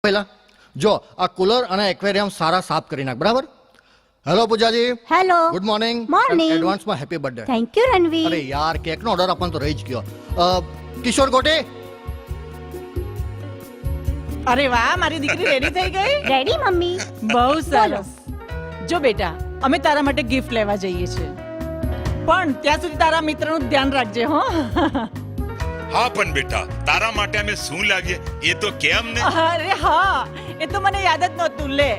પહેલા જો આ કુલર અને એક્વેરિયમ સારા સાફ કરી નાખ, બરાબર? Hello Pooja ji. Hello. Good morning. Morning. એડવાન્સમાં happy birthday. Thank you Ranveer. અરે યાર, કેકનો ઓર્ડર આપવાનો તો રહી જ ગયો. કિશોર ગોટે. અરે વાહ, મારી દીકરી રેડી થઈ ગઈ. Ready mummy. બહુ સરસ. જો બેટા, અમે તારા માટે ગિફ્ટ લેવા જઈએ છીએ, પણ ત્યાં સુધી તારા મિત્રનું ધ્યાન રાખજે હો. હા પણ બેટા, તારા માટે અમે શું લાવીએ એ તો કેમ ને. અરે હા, એ તો મને યાદ જ નહોતું. લે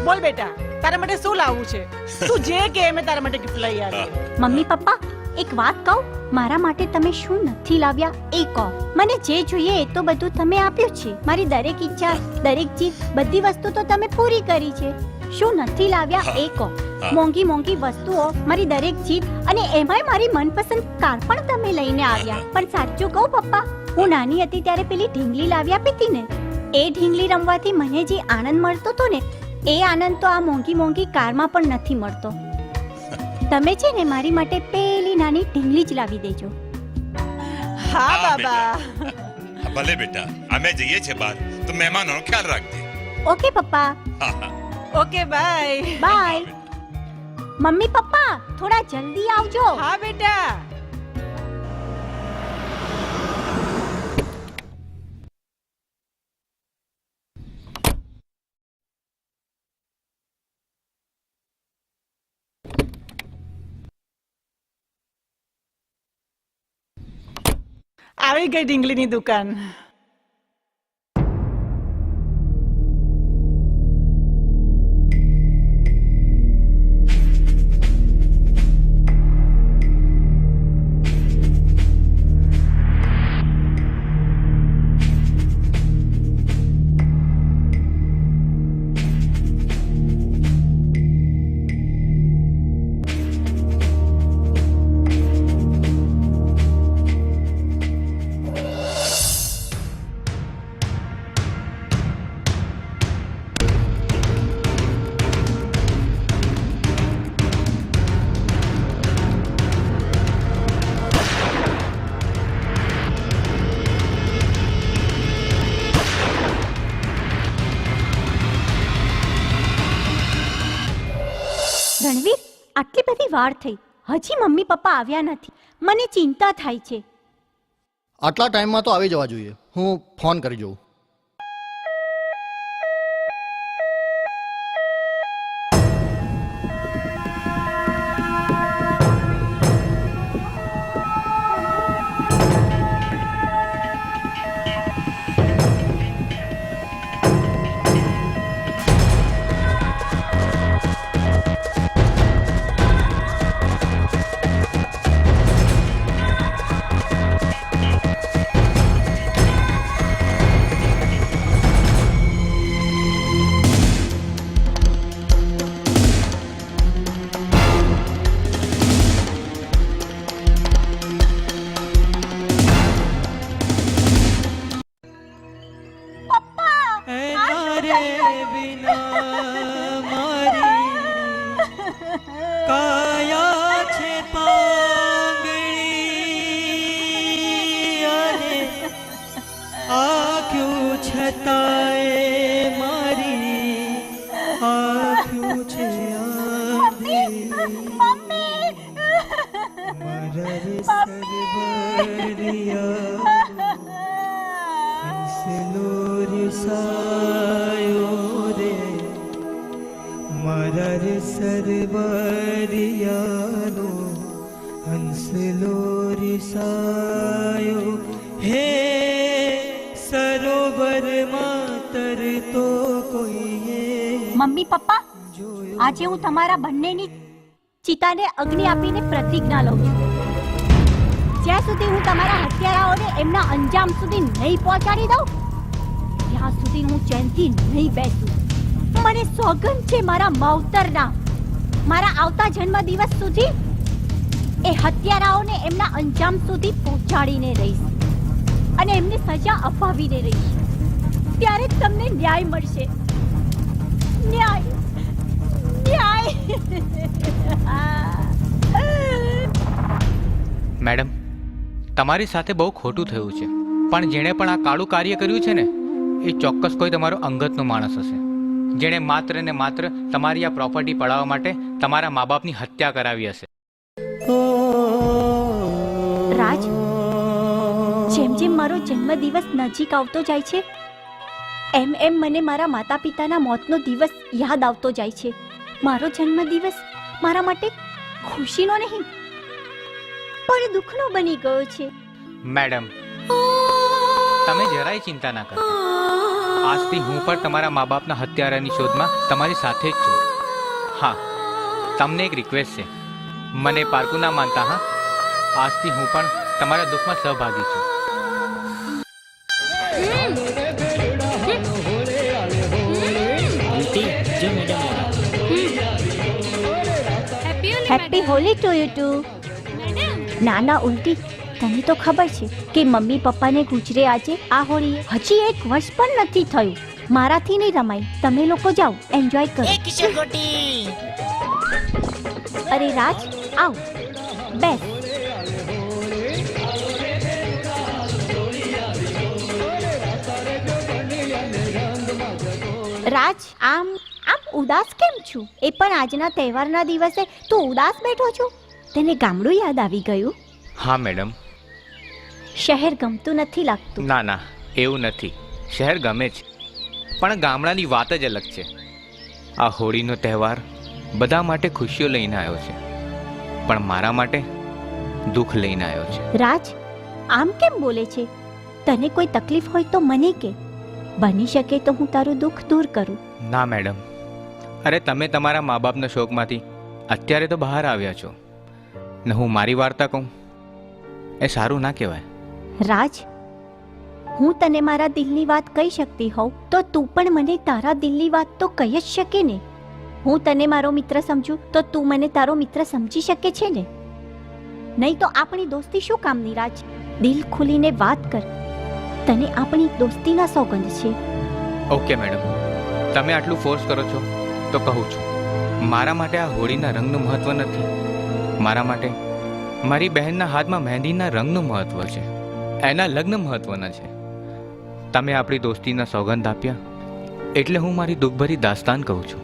બોલ બેટા, તારા માટે શું લાવવું છે? તું જે કે અમે તારા માટે ગિફ્ટ લઈ આવીએ. મમ્મી પપ્પા એક વાત કહું, મારા માટે તમે શું નથી લાવ્યા એ કહો. મને જે જોઈએ એ તો બધું તમે આપ્યું છે. મારી દરેક ઈચ્છા, દરેક ચીજ, બધી વસ્તુ તો તમે પૂરી કરી છે. શું નથી લાવ્યા એ કહો. મોંઘી મોંઘી વસ્તુઓ, મારી દરેક ચીજ, અને એમાંય મારી મનપસંદ કાર પણ તમે લઈને આવ્યા. પણ સાચું કહું પપ્પા, હું નાની હતી ત્યારે પેલી ઢીંગલી લાવી આપી હતી ને, એ ઢીંગલી રમવાથી મને જે આનંદ મળતો હતો ને, એ આનંદ તો આ મોંઘી મોંઘી કારમાં પણ નથી મળતો. તમે છે ને મારી માટે પેલી નાની ઢીંગલી જ લાવી દેજો. હા બાબા. ભલે બેટા, અમે જઈએ છીએ બહાર, તો મહેમાનોનો ખ્યાલ રાખજે. ઓકે પપ્પા. Okay bye. By. Mummy papa થોડા જલ્દી આવજો. હા બેટા. આવી ગઈ ઢીંગલીની દુકાન. રણવીર, આટલી બધી વાર થઈ, હજી મમ્મી પપ્પા આવ્યા નથી. મને ચિંતા થાય છે. આટલા ટાઈમમાં તો આવી જવા જોઈએ. હું ફોન કરી જોઉં. મમ્મી પપ્પા, આજે હું તમારા બંનેની ચિતાને અગ્નિ આપીને પ્રતિજ્ઞા લઉં છું. જ્યાં સુધી હું તમારા હત્યારાઓને એમના અંજામ સુધી નહીં પહોંચાડી દઉં, ત્યાં સુધી હું ચેનથી નહીં બેસું. મને સોગંદ છે મારા માવતરના, મારા આવતા જન્મ દિવસ સુધી એ હત્યારાઓને એમના અંજામ સુધી પહોંચાડીને રહીશ અને એમને સજા અપાવીને રહીશ. ત્યારે જ તમને ન્યાય મળશે. ન્યાય, ન્યાય. મેડમ, તમારી સાથે બહુ ખોટું થયું છે, પણ જેણે પણ આ કાળું કાર્ય કર્યું છે ને, એ ચોક્કસ કોઈ તમારો અંગતનો માણસ હશે, જેણે માત્ર ને માત્ર તમારી આ પ્રોપર્ટી પડાવવા માટે તમારા મા બાપની હત્યા કરાવી હશે. રાજ, જેમ જેમ મારો જન્મદિવસ નજીક આવતો જાય છે એમ એમ મને મારા માતા પિતાના મોતનો દિવસ યાદ આવતો જાય છે. મારો જન્મદિવસ મારા માટે ખુશીનો નહીં પણ દુઃખનો બની ગયો છે. મેડમ, તમે જરાય ચિંતા ના કરો. આજથી હું પણ તમારા મા બાપના હત્યારાની શોધમાં તમારી સાથે જ છું. હા, તમને એક રિક્વેસ્ટ છે, મને પારકું ના માનતા. હા, આજથી હું પણ તમારા દુઃખમાં સહભાગી છું. Happy Holi to you too. નાના ઉલટી, તને તો ખબર છે કે મમ્મી પપ્પાને ગુજરે આજે આ હોળીએ. હજી 1 વર્ષ પણ નથી થયું. મારાથી નહીં રમાય. તમે લોકો જાઓ, એન્જોય કરો. અરે રાજ, આવ, બેસ. રાજ, આમ ઉદાસ કેમ છું? એ પણ આજના તહેવારના દિવસે તું ઉદાસ બેઠો છો? તને ગામડું યાદ આવી ગયું? હા મેડમ. શહેર ગમતું નથી લાગતું? ના ના, એવું નથી. શહેર ગમે છે, પણ ગામડાની વાત જ અલગ છે. આ હોળીનો તહેવાર બધા માટે ખુશીઓ લઈને આવ્યો છે, પણ મારા માટે દુઃખ લઈને આવ્યો છે. રાજ, આમ કેમ બોલે છે? તને કોઈ તકલીફ હોય તો મને કે. બની શકે તો હું તારું દુઃખ દૂર કરું. ના મેડમ, અરે તમે તમારા મા બાપના શોકમાંથી અત્યારે તો બહાર આવ્યા છો ને હું મારી વાર્તા કહું, એ સારું ના કહેવાય. રાજ, હું તને મારા દિલની વાત કહી શકતી હોઉં તો તું પણ મને તારા દિલની વાત તો કહી જ શકે ને. હું તને મારો મિત્ર સમજું તો તું મને તારો મિત્ર સમજી શકે છે ને? નહીં તો આપણી દોસ્તી શું કામની? રાજ, દિલ ખુલીને વાત કર. તને આપણી દોસ્તીના સોગંદ છે. ઓકે મેડમ, તમે આટલું ફોર્સ કરો છો તો કહું છું, મારા માટે આ હોળીના રંગનું મહત્વ નથી. મારા માટે મારી બહેનના હાથમાં મહેંદીના રંગનું મહત્વ છે. એના લગ્ન મહત્વના છે. તમે આપણી દોસ્તીના સોગંદ આપ્યા એટલે હું મારી દુઃખભરી દાસ્તાન કહું છું.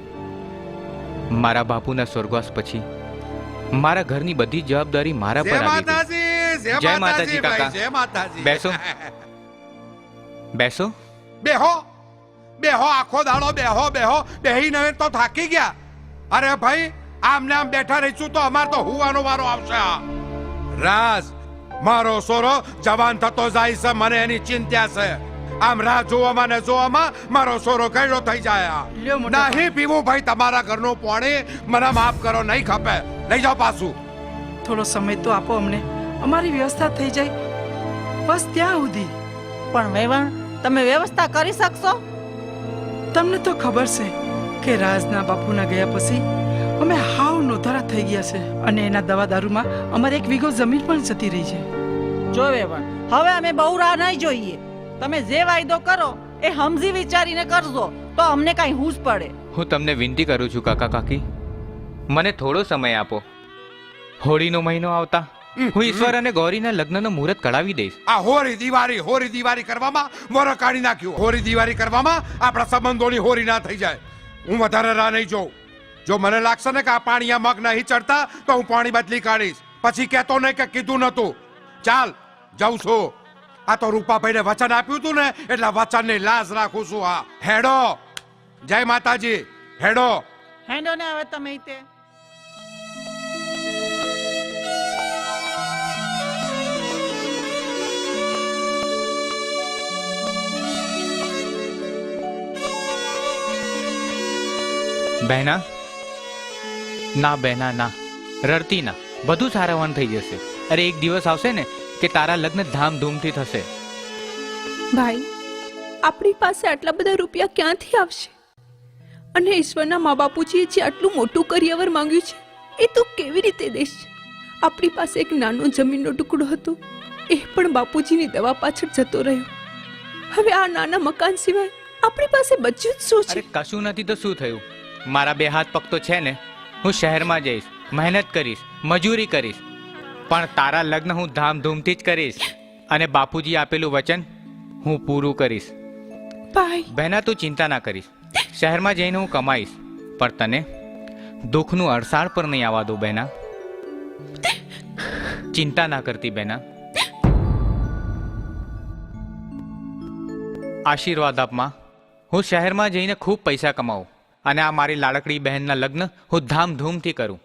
મારા બાપુના સ્વર્ગવાસ પછી મારા ઘરની બધી જવાબદારી મારા પર આવી ગઈ. જય માતાજી કાકા. જય માતાજી. બેસો બેસો. બેહો બેહો, આખો દાડો બેહો બેહો, બેહી નવે તો થાકી ગયા. અરે ભાઈ, આમને આમ બેઠા રહીશું તો અમાર તો હુવાનો વારો આવશે. રાજ, મારો સોરો જવાન થતો જાય છે, મને એની ચિંતા છે. આમ રાહ જોવામાં ને જોવામાં મારો સોરો ગયડો થઈ જાય. નહીં પીવું ભાઈ તમારા ઘરનું પાણી. મને માફ કરો, નહીં ખપે. લઈ જાઓ પાછું. થોડો સમય તો આપો અમને, અમારી વ્યવસ્થા થઈ જાય બસ ત્યાં સુધી. પણ વેવાણ, તમે વ્યવસ્થા કરી શકશો? તમને તો ખબર છે કે રાજના બાપુના ગયા પછી અમે હાવ નોધારા થઈ ગયા છે અને એના દવા દારૂમાં અમારે 1 વીઘો જમીન પણ જતી રહી છે. જો વેવાણ, હવે અમે બહુ રાહ નહીં જોઈએ. તમે જે વાયદો કરો એ સમજી વિચારીને કરજો તો અમને કાંઈ હૂસ પડે. હું તમને વિનંતી કરું છું કાકા કાકી, મને થોડો સમય આપો. હોળીનો મહિનો આવતા હું ઈશ્વર અને ગૌરીના લગ્નનો મુહૂર્ત કઢાવી દઈશ. આ હોરી દિવાળી કરવામાં મોર કાઢી નાખ્યું. હોરી દિવાળી કરવામાં આપણા સંબંધોની હોરી ના થઈ જાય. હું વધારે રાહ નહીં જોઉં. જો મને લાગશે ને કે આ પાણીયા મગ નહીં ચડતા તો હું પાણી બદલી કાઢીશ. પછી કહેતો નહીં કે કીધું નતું. ચાલ, જાઉં છું. આ તો રૂપાભાઈને વચન આપ્યું હતું ને, એટલે વચનની લાજ રાખું છું. હા, હેડો. જય માતાજી. હેડો હેંડો ને હવે તમે તે બહેના, ના બહેના ના, રડતી ના, બધું સારાવાન થઈ જશે. અરે એક દિવસ આવશે ને કે તારા લગ્ન ધામધૂમથી થશે. ભાઈ, આપણી પાસે આટલા બધા રૂપિયા ક્યાંથી આવશે? અને ઈશ્વરના મા બાપુજીએ જે આટલું મોટું કરિયાવર માંગ્યું છે એ તું કેવી રીતે દઈશ? આપણી પાસે એક નાનો જમીનનો ટુકડો હતો, એ પણ બાપુજીની દવા પાછળ જતો રહ્યો. હવે આ નાના મકાન સિવાય આપણી પાસે બચ્યું જ શું છે? અરે કશું નથી તો શું થયું? મારા 2 હાથ પગ તો છે ને. હું શહેરમાં જઈશ, મહેનત કરીશ, મજૂરી કરીશ, પણ તારા લગ્ન હું ધામધૂમથી જ કરીશ અને બાપુજી આપેલું વચન હું પૂરું કરીશ. ભાઈ બહેના તું ચિંતા ના કરીશ, શહેરમાં જઈને હું કમાઈશ, પણ તને દુઃખનું અડસાળ પર નહીં આવવા દઉં બહેના. ચિંતા ના કરતી બહેના. આશીર્વાદ આપમાં, હું શહેરમાં જઈને ખૂબ પૈસા કમાઉં અને આ મારી લાડકડી બહેનના લગ્ન હું ધામધૂમથી કરું.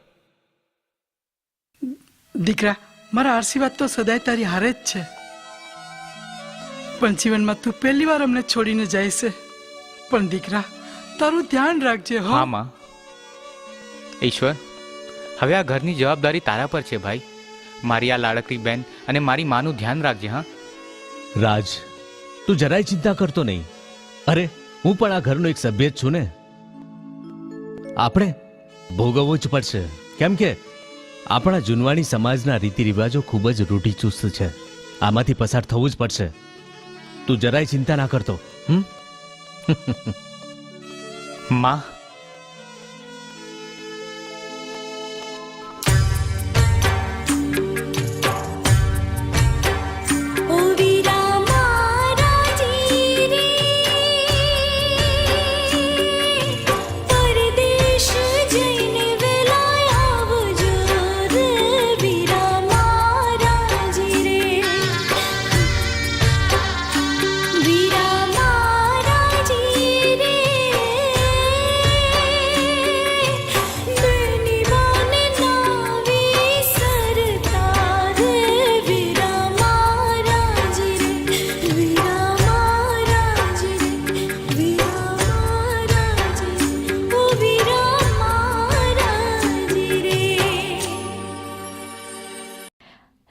દીકરા, મારા આશીર્વાદ તો સદાય તારી હારે જ છે, પણ જીવનમાં તું પહેલી વાર અમને છોડીને જાય છે. પણ દીકરા, તારું ધ્યાન રાખજે. હા માં. ઈશ્વર, હવે આ ઘરની જવાબદારી તારા પર છે ભાઈ. મારી આ લાડકડી બહેન અને મારી માનું ધ્યાન રાખજે. હા રાજ, તું જરાય ચિંતા કરતો નહીં. અરે, હું પણ આ ઘરનો એક સભ્ય જ છું ને. આપણે ભોગવવું જ પડશે, કેમ કે આપણા જૂનવાણી સમાજના રીતિ રિવાજો ખૂબ જ રૂઢિચુસ્ત છે. આમાંથી પસાર થવું જ પડશે. તું જરાય ચિંતા ના કરતો. માં,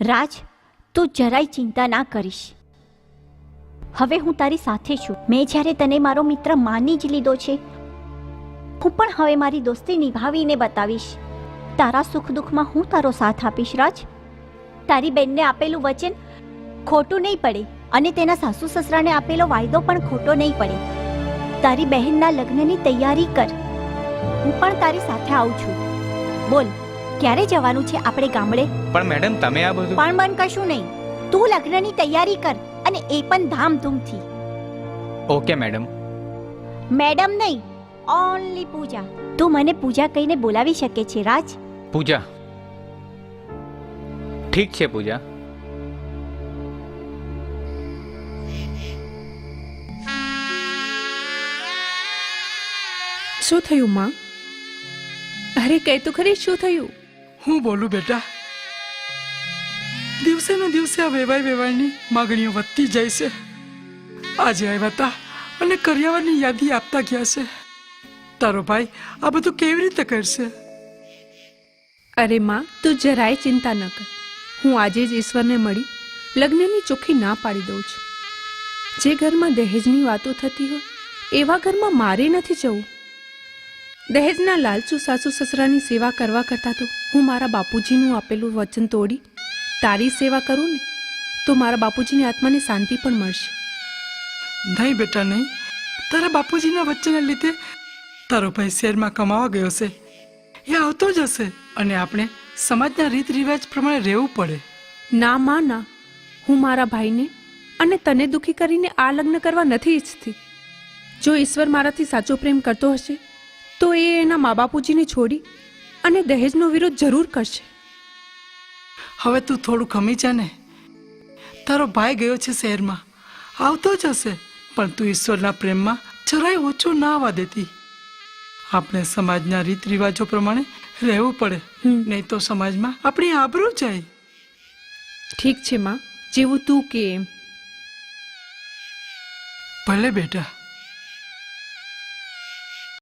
રાજ, તું જરાય ચિંતા ના કરીશ. હવે હું તારી સાથે છું. મેં જ્યારે તને મારો મિત્ર માની જ લીધો છે, હું પણ હવે મારી દોસ્તી નિભાવીને બતાવીશ. તારા સુખ દુઃખમાં હું તારો સાથ આપીશ. રાજ, તારી બેનને આપેલું વચન ખોટું નહીં પડે અને તેના સાસુ સસરાને આપેલો વાયદો પણ ખોટો નહીં પડે. તારી બહેનના લગ્નની તૈયારી કર. હું પણ તારી સાથે આવું છું. બોલ, ક્યારે જવાનું છે આપણે ગામડે? પણ મેડમ તમે આ બધું પણ મન કશું નહીં. તું લગ્નની તૈયારી કર અને એ પણ ધામધૂમથી. Okay madam. મેડમ નહીં, ઓનલી પૂજા. તું મને પૂજા કહીને બોલાવી શકે છે રાજ. પૂજા. ઠીક છે પૂજા. શું થયું માં? અરે કહે તો ખરી, શું થયું? હું બોલું બેટા, દિવસે ને દિવસે આ વેવાયની માગણીઓ વધતી જાય છે. આજે આવ્યા હતા અને કરિયાવરની યાદી આપતા ગયા છે. તારો ભાઈ આ બધું કેવી રીતે કરશે? અરે માં, તું જરાય ચિંતા ન કર. હું આજે જ ઈશ્વરને મળી લગ્નની ચોખ્ખી ના પાડી દઉં છું. જે ઘરમાં દહેજની વાતો થતી હોય એવા ઘરમાં મારે નથી જવું. દહેજના લાલચુ સાસુ સસરાની સેવા કરવા કરતાં તો હું મારા બાપુજીનું આપેલું વચન તોડી તારી સેવા કરું ને તો મારા બાપુજીની આત્માને શાંતિ પણ મળશે. નહીં બેટા નહીં, તારા બાપુજીના વચ્ચેના લીધે તારો ભાઈ શહેરમાં કમાવા ગયો છે. એ આવતો જ હશે અને આપણે સમાજના રીત રિવાજ પ્રમાણે રહેવું પડે. ના માં ના, હું મારા ભાઈને અને તને દુઃખી કરીને આ લગ્ન કરવા નથી ઈચ્છતી. જો ઈશ્વર મારાથી સાચો પ્રેમ કરતો હશે તો એ એના મા બાપુજીને છોડી અને દહેજનો વિરોધ જરૂર કરશે. હવે તું થોડું ખમી જા ને. તારો ભાઈ ગયો છે શહેરમાં, આવતો જ હશે, પણ તું ઈશ્વરના પ્રેમમાં જરાય ઓછું ના આવવા દેતી. આપણે સમાજના રીત રિવાજો પ્રમાણે રહેવું પડે, નહીં તો સમાજમાં આપણી આબરૂ જાય. ઠીક છે માં, જેવું તું કે એમ. ભલે બેટા.